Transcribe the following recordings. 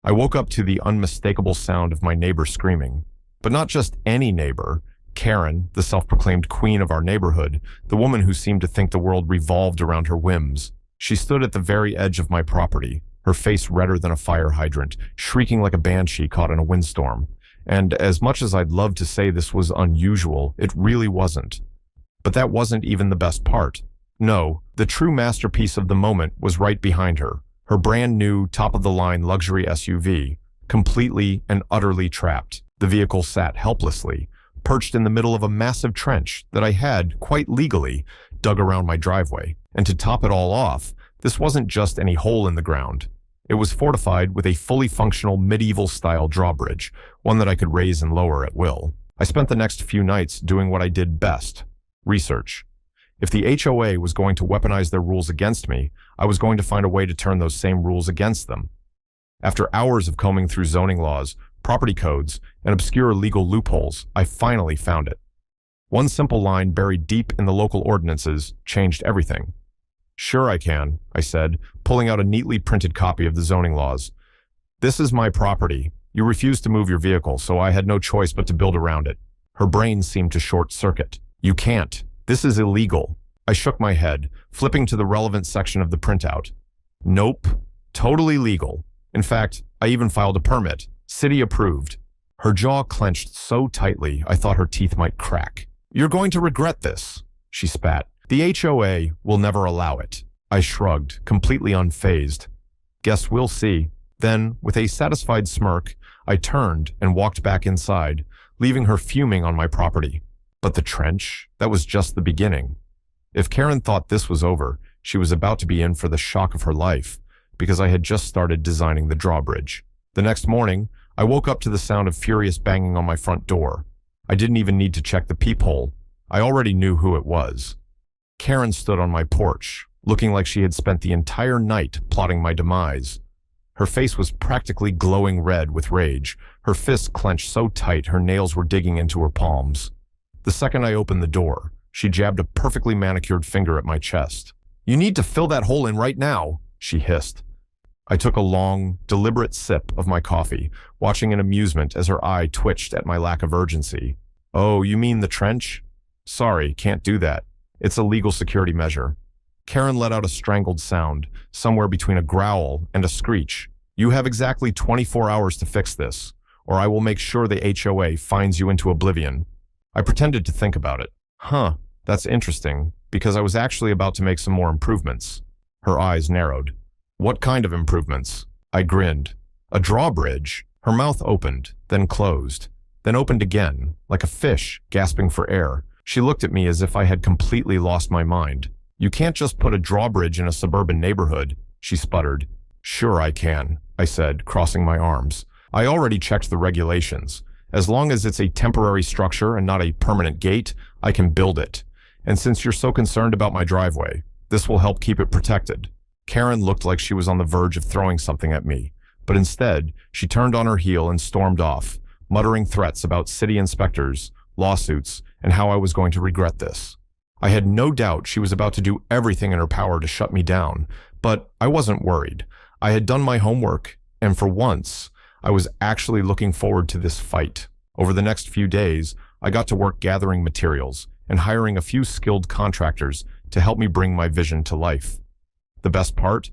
I woke up to the unmistakable sound of my neighbor screaming. But not just any neighbor. Karen, the self-proclaimed queen of our neighborhood, the woman who seemed to think the world revolved around her whims. She stood at the very edge of my property, her face redder than a fire hydrant, shrieking like a banshee caught in a windstorm. And as much as I'd love to say this was unusual, it really wasn't. But that wasn't even the best part. No, the true masterpiece of the moment was right behind her, her brand new, top-of-the-line luxury SUV, completely and utterly trapped. The vehicle sat helplessly, perched in the middle of a massive trench that I had, quite legally, dug around my driveway. And to top it all off, this wasn't just any hole in the ground. It was fortified with a fully functional medieval-style drawbridge, one that I could raise and lower at will. I spent the next few nights doing what I did best: research. If the HOA was going to weaponize their rules against me, I was going to find a way to turn those same rules against them. After hours of combing through zoning laws, property codes, and obscure legal loopholes, I finally found it. One simple line buried deep in the local ordinances changed everything. "Sure I can," I said, pulling out a neatly printed copy of the zoning laws. "This is my property. You refused to move your vehicle, so I had no choice but to build around it." Her brain seemed to short-circuit. "You can't. This is illegal." I shook my head, flipping to the relevant section of the printout. "Nope. Totally legal. In fact, I even filed a permit. City approved." Her jaw clenched so tightly I thought her teeth might crack. "You're going to regret this," she spat. "The HOA will never allow it." I shrugged, completely unfazed. "Guess we'll see." Then, with a satisfied smirk, I turned and walked back inside, leaving her fuming on my property. But the trench? That was just the beginning. If Karen thought this was over, she was about to be in for the shock of her life, because I had just started designing the drawbridge. The next morning, I woke up to the sound of furious banging on my front door. I didn't even need to check the peephole. I already knew who it was. Karen stood on my porch, looking like she had spent the entire night plotting my demise. Her face was practically glowing red with rage, her fists clenched so tight her nails were digging into her palms. The second I opened the door, she jabbed a perfectly manicured finger at my chest. "You need to fill that hole in right now," she hissed. I took a long, deliberate sip of my coffee, watching in amusement as her eye twitched at my lack of urgency. "Oh, you mean the trench? Sorry, can't do that. It's a legal security measure." Karen let out a strangled sound, somewhere between a growl and a screech. "You have exactly 24 hours to fix this, or I will make sure the HOA fines you into oblivion." I pretended to think about it. "Huh, that's interesting, because I was actually about to make some more improvements." Her eyes narrowed. "What kind of improvements?" I grinned. "A drawbridge?" Her mouth opened, then closed, then opened again, like a fish gasping for air. She looked at me as if I had completely lost my mind. "You can't just put a drawbridge in a suburban neighborhood," she sputtered. "Sure I can," I said, crossing my arms. "I already checked the regulations. As long as it's a temporary structure and not a permanent gate, I can build it. And since you're so concerned about my driveway, this will help keep it protected." Karen looked like she was on the verge of throwing something at me, but instead, she turned on her heel and stormed off, muttering threats about city inspectors, lawsuits, and how I was going to regret this. I had no doubt she was about to do everything in her power to shut me down, but I wasn't worried. I had done my homework, and for once, I was actually looking forward to this fight. Over the next few days, I got to work gathering materials and hiring a few skilled contractors to help me bring my vision to life. The best part?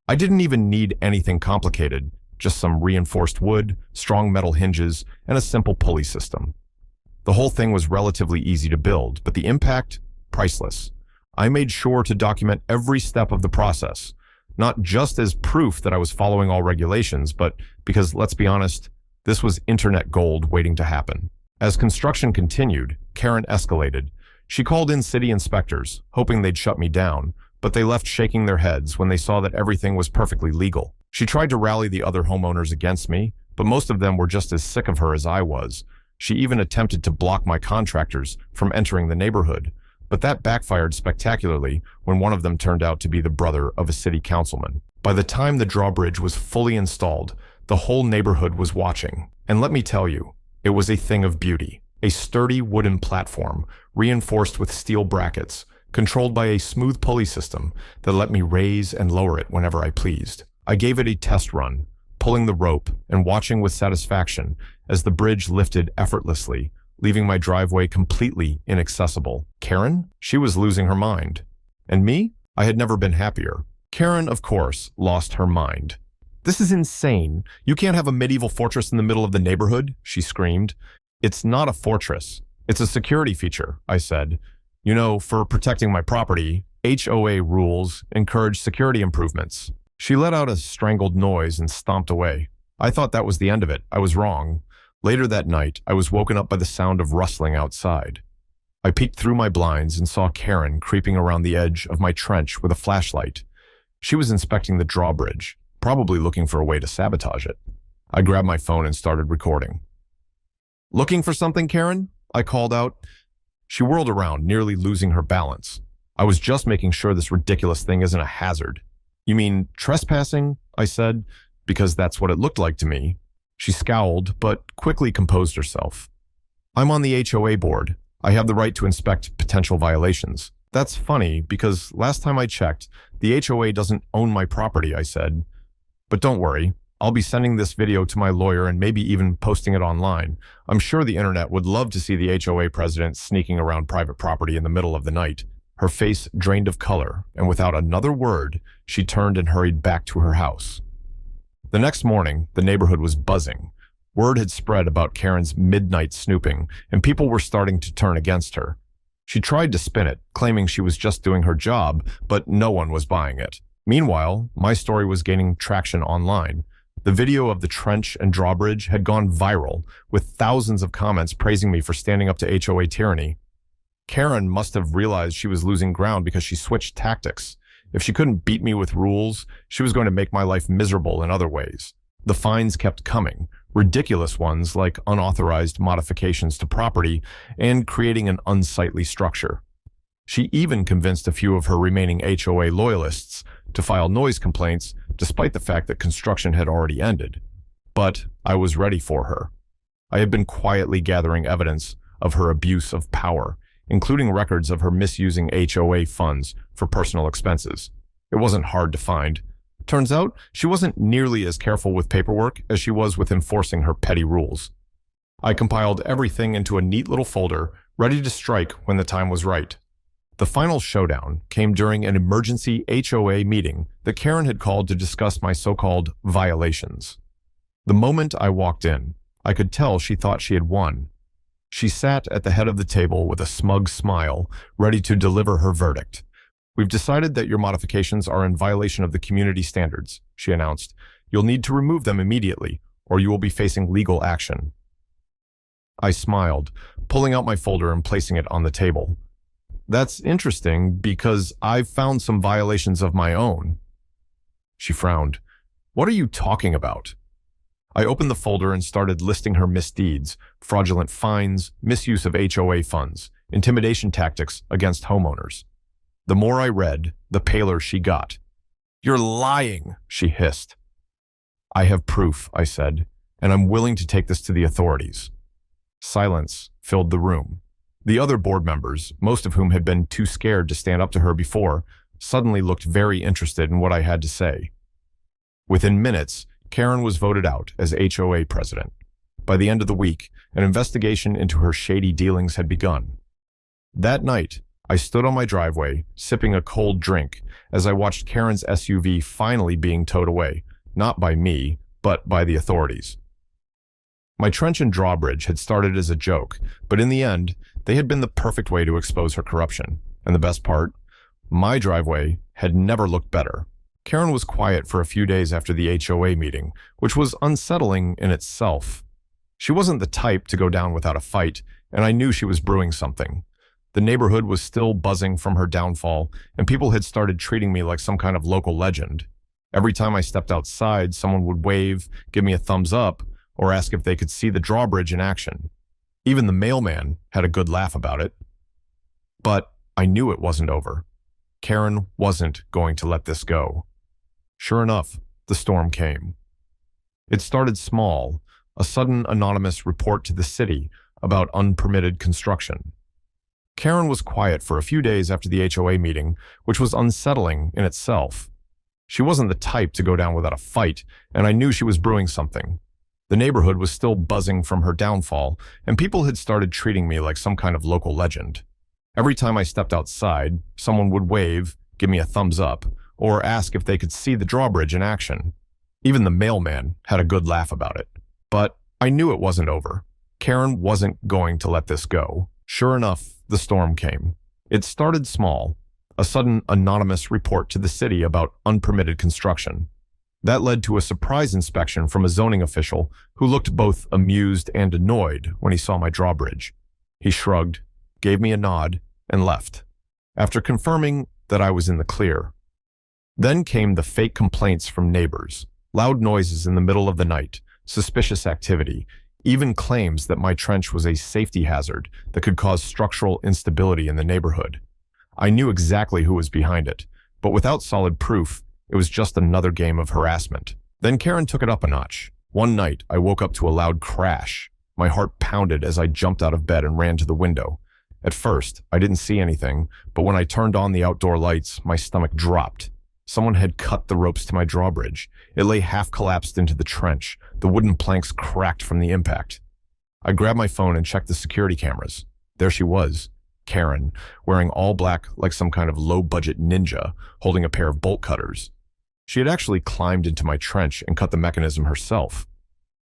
I didn't even need anything complicated, just some reinforced wood, strong metal hinges, and a simple pulley system. The whole thing was relatively easy to build, but the impact? Priceless. I made sure to document every step of the process, not just as proof that I was following all regulations, but because, let's be honest, this was internet gold waiting to happen. As construction continued, Karen escalated. She called in city inspectors, hoping they'd shut me down, but they left shaking their heads when they saw that everything was perfectly legal. She tried to rally the other homeowners against me, but most of them were just as sick of her as I was. She even attempted to block my contractors from entering the neighborhood, but that backfired spectacularly when one of them turned out to be the brother of a city councilman. By the time the drawbridge was fully installed, the whole neighborhood was watching. And let me tell you, it was a thing of beauty. A sturdy wooden platform, reinforced with steel brackets, controlled by a smooth pulley system that let me raise and lower it whenever I pleased. I gave it a test run, pulling the rope and watching with satisfaction as the bridge lifted effortlessly, leaving my driveway completely inaccessible. Karen? She was losing her mind. And me? I had never been happier. Karen, of course, lost her mind. "This is insane. You can't have a medieval fortress in the middle of the neighborhood," she screamed. "It's not a fortress. It's a security feature," I said. "You know, for protecting my property, HOA rules encourage security improvements." She let out a strangled noise and stomped away. I thought that was the end of it. I was wrong. Later that night, I was woken up by the sound of rustling outside. I peeked through my blinds and saw Karen creeping around the edge of my trench with a flashlight. She was inspecting the drawbridge, probably looking for a way to sabotage it. I grabbed my phone and started recording. "Looking for something, Karen?" I called out. She whirled around, nearly losing her balance. "I was just making sure this ridiculous thing isn't a hazard." "You mean trespassing?" I said, because that's what it looked like to me. She scowled, but quickly composed herself. "I'm on the HOA board. I have the right to inspect potential violations." "That's funny, because last time I checked, the HOA doesn't own my property," I said. "But don't worry, I'll be sending this video to my lawyer and maybe even posting it online. I'm sure the internet would love to see the HOA president sneaking around private property in the middle of the night." Her face drained of color, and without another word, she turned and hurried back to her house. The next morning, the neighborhood was buzzing. Word had spread about Karen's midnight snooping, and people were starting to turn against her. She tried to spin it, claiming she was just doing her job, but no one was buying it. Meanwhile, my story was gaining traction online. The video of the trench and drawbridge had gone viral, with thousands of comments praising me for standing up to HOA tyranny. Karen must have realized she was losing ground because she switched tactics. If she couldn't beat me with rules, she was going to make my life miserable in other ways. The fines kept coming, ridiculous ones like unauthorized modifications to property and creating an unsightly structure. She even convinced a few of her remaining HOA loyalists to file noise complaints, despite the fact that construction had already ended. But I was ready for her. I had been quietly gathering evidence of her abuse of power, including records of her misusing HOA funds for personal expenses. It wasn't hard to find. Turns out, she wasn't nearly as careful with paperwork as she was with enforcing her petty rules. I compiled everything into a neat little folder, ready to strike when the time was right. The final showdown came during an emergency HOA meeting that Karen had called to discuss my so-called violations. The moment I walked in, I could tell she thought she had won. She sat at the head of the table with a smug smile, ready to deliver her verdict. "We've decided that your modifications are in violation of the community standards," she announced. "You'll need to remove them immediately, or you will be facing legal action." I smiled, pulling out my folder and placing it on the table. "That's interesting, because I've found some violations of my own." She frowned. "What are you talking about?" I opened the folder and started listing her misdeeds: fraudulent fines, misuse of HOA funds, intimidation tactics against homeowners. The more I read, the paler she got. "You're lying," she hissed. "I have proof," I said, "and I'm willing to take this to the authorities." Silence filled the room. The other board members, most of whom had been too scared to stand up to her before, suddenly looked very interested in what I had to say. Within minutes, Karen was voted out as HOA president. By the end of the week, an investigation into her shady dealings had begun. That night, I stood on my driveway, sipping a cold drink, as I watched Karen's SUV finally being towed away, not by me, but by the authorities. My trench and drawbridge had started as a joke, but in the end, they had been the perfect way to expose her corruption. And the best part, my driveway had never looked better. Karen was quiet for a few days after the HOA meeting, which was unsettling in itself. She wasn't the type to go down without a fight, and I knew she was brewing something. The neighborhood was still buzzing from her downfall, and people had started treating me like some kind of local legend. Every time I stepped outside, someone would wave, give me a thumbs up, or ask if they could see the drawbridge in action. Even the mailman had a good laugh about it. But I knew it wasn't over. Karen wasn't going to let this go. Sure enough, the storm came. It started small, a sudden anonymous report to the city about unpermitted construction. Karen was quiet for a few days after the HOA meeting, which was unsettling in itself. She wasn't the type to go down without a fight, and I knew she was brewing something. The neighborhood was still buzzing from her downfall, and people had started treating me like some kind of local legend. Every time I stepped outside, someone would wave, give me a thumbs up, or ask if they could see the drawbridge in action. Even the mailman had a good laugh about it. But I knew it wasn't over. Karen wasn't going to let this go. Sure enough, the storm came. It started small, a sudden anonymous report to the city about unpermitted construction. That led to a surprise inspection from a zoning official who looked both amused and annoyed when he saw my drawbridge. He shrugged, gave me a nod, and left, after confirming that I was in the clear. Then came the fake complaints from neighbors, loud noises in the middle of the night, suspicious activity, even claims that my trench was a safety hazard that could cause structural instability in the neighborhood. I knew exactly who was behind it, but without solid proof, it was just another game of harassment. Then Karen took it up a notch. One night, I woke up to a loud crash. My heart pounded as I jumped out of bed and ran to the window. At first, I didn't see anything, but when I turned on the outdoor lights, my stomach dropped. Someone had cut the ropes to my drawbridge. It lay half collapsed into the trench. The wooden planks cracked from the impact. I grabbed my phone and checked the security cameras. There she was, Karen, wearing all black like some kind of low-budget ninja, holding a pair of bolt cutters. She had actually climbed into my trench and cut the mechanism herself.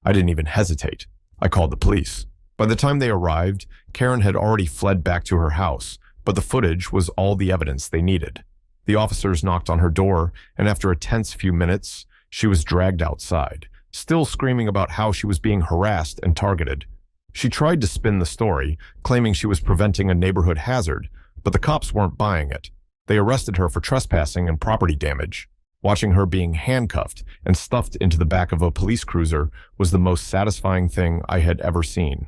I didn't even hesitate. I called the police. By the time they arrived, Karen had already fled back to her house, but the footage was all the evidence they needed. The officers knocked on her door, and after a tense few minutes, she was dragged outside, still screaming about how she was being harassed and targeted. She tried to spin the story, claiming she was preventing a neighborhood hazard, but the cops weren't buying it. They arrested her for trespassing and property damage. Watching her being handcuffed and stuffed into the back of a police cruiser was the most satisfying thing I had ever seen.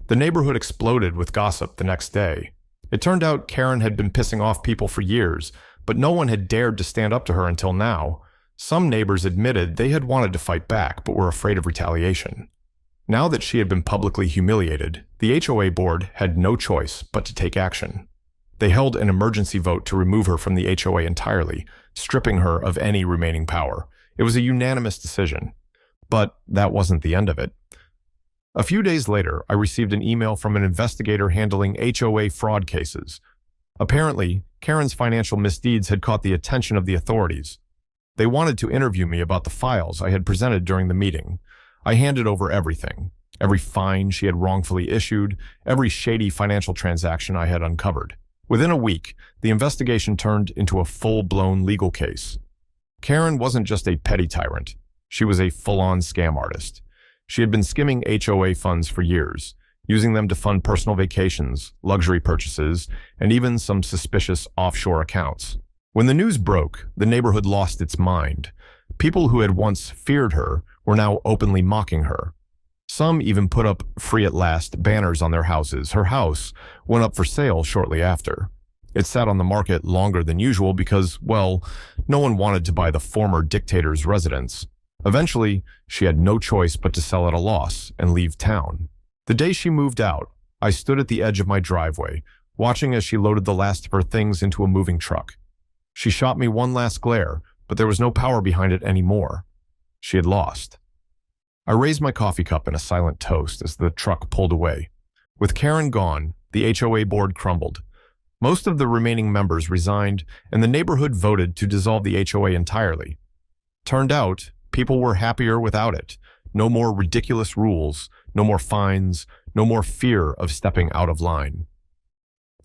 The neighborhood exploded with gossip the next day. It turned out Karen had been pissing off people for years, but no one had dared to stand up to her until now. Some neighbors admitted they had wanted to fight back but were afraid of retaliation. Now that she had been publicly humiliated, the HOA board had no choice but to take action. They held an emergency vote to remove her from the HOA entirely, stripping her of any remaining power. It was a unanimous decision. But that wasn't the end of it. A few days later, I received an email from an investigator handling HOA fraud cases. Apparently, Karen's financial misdeeds had caught the attention of the authorities. They wanted to interview me about the files I had presented during the meeting. I handed over everything. Every fine she had wrongfully issued, every shady financial transaction I had uncovered. Within a week, the investigation turned into a full-blown legal case. Karen wasn't just a petty tyrant. She was a full-on scam artist. She had been skimming HOA funds for years, using them to fund personal vacations, luxury purchases, and even some suspicious offshore accounts. When the news broke, the neighborhood lost its mind. People who had once feared her were now openly mocking her. Some even put up "free at last" banners on their houses. Her house went up for sale shortly after. It sat on the market longer than usual because, well, no one wanted to buy the former dictator's residence. Eventually, she had no choice but to sell at a loss and leave town. The day she moved out, I stood at the edge of my driveway, watching as she loaded the last of her things into a moving truck. She shot me one last glare, but there was no power behind it anymore. She had lost. I raised my coffee cup in a silent toast as the truck pulled away. With Karen gone, the HOA board crumbled. Most of the remaining members resigned, and the neighborhood voted to dissolve the HOA entirely. Turned out, people were happier without it. No more ridiculous rules, no more fines, no more fear of stepping out of line.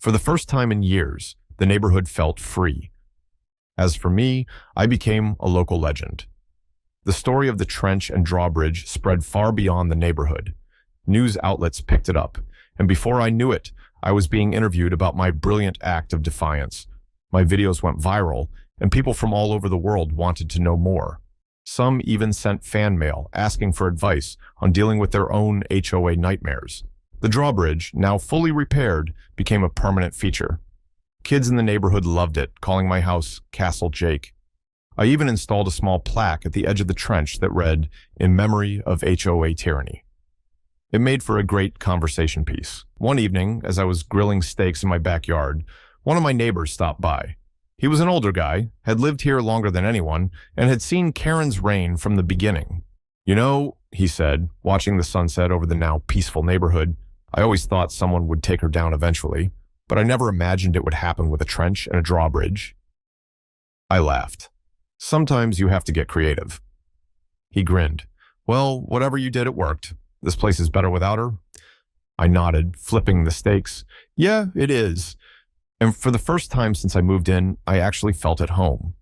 For the first time in years, the neighborhood felt free. As for me, I became a local legend. The story of the trench and drawbridge spread far beyond the neighborhood. News outlets picked it up, and before I knew it, I was being interviewed about my brilliant act of defiance. My videos went viral, and people from all over the world wanted to know more. Some even sent fan mail asking for advice on dealing with their own HOA nightmares. The drawbridge, now fully repaired, became a permanent feature. Kids in the neighborhood loved it, calling my house Castle Jake. I even installed a small plaque at the edge of the trench that read, "In memory of HOA tyranny." It made for a great conversation piece. One evening, as I was grilling steaks in my backyard, one of my neighbors stopped by. He was an older guy, had lived here longer than anyone, and had seen Karen's reign from the beginning. "You know," he said, watching the sunset over the now peaceful neighborhood, "I always thought someone would take her down eventually, but I never imagined it would happen with a trench and a drawbridge." I laughed. "Sometimes you have to get creative." He grinned. "Well, whatever you did, it worked. This place is better without her?" I nodded, flipping the stakes. "Yeah, it is. And for the first time since I moved in, I actually felt at home."